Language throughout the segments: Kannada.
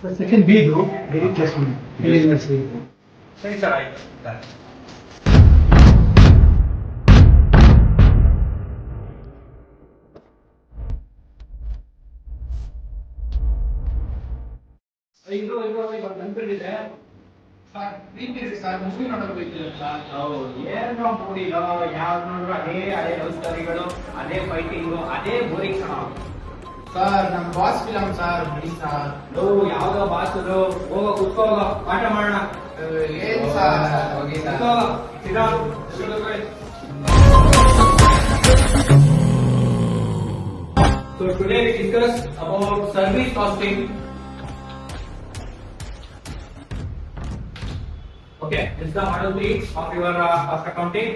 ಸೆಕೆಂಡ್ ಬಿ ಇದು ವೆರಿ ಕ್ಲಾಸ್ ಯೂನಿವರ್ಸಿಟಿ. ಸರಿ ಸರ್, ಆಯ್ತು. ಇದು ಇವಾಗ ನೆನಪಿದೆ ಸರ್, ಪ್ರೀತಿ ಸರ್ ಮೂವಿ ನೋಡೋಕೆ ಹೋಗಿದ್ದೀರಲ್ಲ ಸರ್. ಏನೋ ಮೂಡಿಲೋ, ಯಾವ್ದು ನೋಡ್ರು ಅದೇ ಅದೇ ಲವ್ ಸ್ಟೋರಿಗಳು, ಅದೇ ಫೈಟಿಂಗು, ಅದೇ ಬೋರಿಂಗ್ ಸರ್ ನಮ್ಮ ಬಾಸ್ ಫಿಲಮ್ ಸರ್, ಬಿಡಿ ಸರ್. ಯಾವ್ದೋ ಬಾಸುದು, ಹೋಗೋ ಕುತ್ಕೋ, ಹೋಗೋ ಪಾಠ ಮಾಡೋಣ. ಏನ್ ಸರ್ ಹೋಗಿ ಸರ್. ಕುತ್ಕೋ, sit down. So today we discuss about service costing. Okay, this is the model 3 of your cost accounting.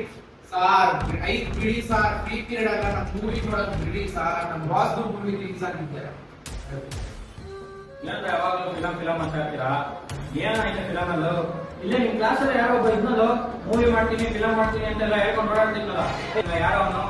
Sir ಐದು ಬಿಡಿ ಸರ್, ಫ್ರೀ ಪೀರಿಯಡ್ ಆಗ ನಮ್ಮ ಮೂವಿ ನೋಡೋದು ಬಿಡಿ ಸರ್. ನಮ್ಮ ಬಾಸ್ ಮೂವಿ ರಿಲೀಸ್ ಆಗಿದ್ದೆ. ಏನಂದ್ರೆ ಯಾವಾಗಲೂ ಫಿಲಮ್ ಅಂತ ಹೇಳ್ತೀರಾ? ಏನಾಯ್ತು ಫಿಲಮ್ ಅಲ್ಲೂ? ಇಲ್ಲೇ ನಿಮ್ ಕ್ಲಾಸಲ್ಲಿ ಯಾರೋ ಒಬ್ಬ ಇದ್ನಲ್ಲೋ, ಮೂವಿ ಮಾಡ್ತೀನಿ ಫಿಲಮ್ ಮಾಡ್ತೀನಿ ಅಂತೆಲ್ಲ ಹೇಳ್ಕೊಂಡು ಓಡಾಡ್ತಿದ್ನಲ್ಲ, ಯಾರೋ ಅವನು?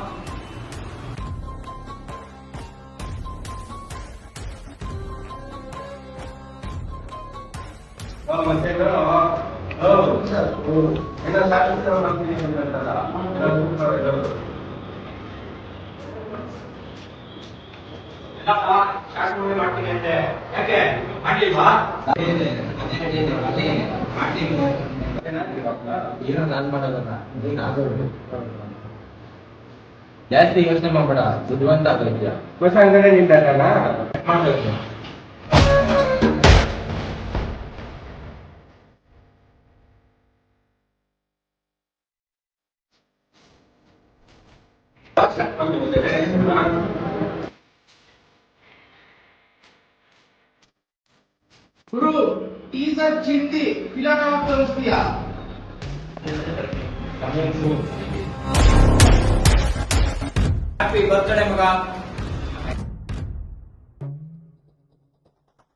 ಮತ್ತೆ ಮಾಡ್ತೀನಿ ಅಂತೆ, ಯಾಕೆ ಮಾಡ್ಲಿಲ್ವಾ? ಜಾಸ್ತಿ ಯೋಚನೆ ಮಾಡ್ಬೇಡ, ಬುದ್ಧಿವಂತ ಆಗ್ತೀಯ. ಹೊಸ ಅಂಗಡಿ ನಿಂತಾರಲ್ಲ ಮಾಡ್ಬೇಕು. ಗುರು ಟೀಸರ್ ಚಿಂದಿ ಫಿಲಮ್ ಯಾವಾಗ ತೋರಿಸ್ತೀಯಾ? ಹ್ಯಾಪಿ ಬರ್ತ್ಡೇ ಮಗ.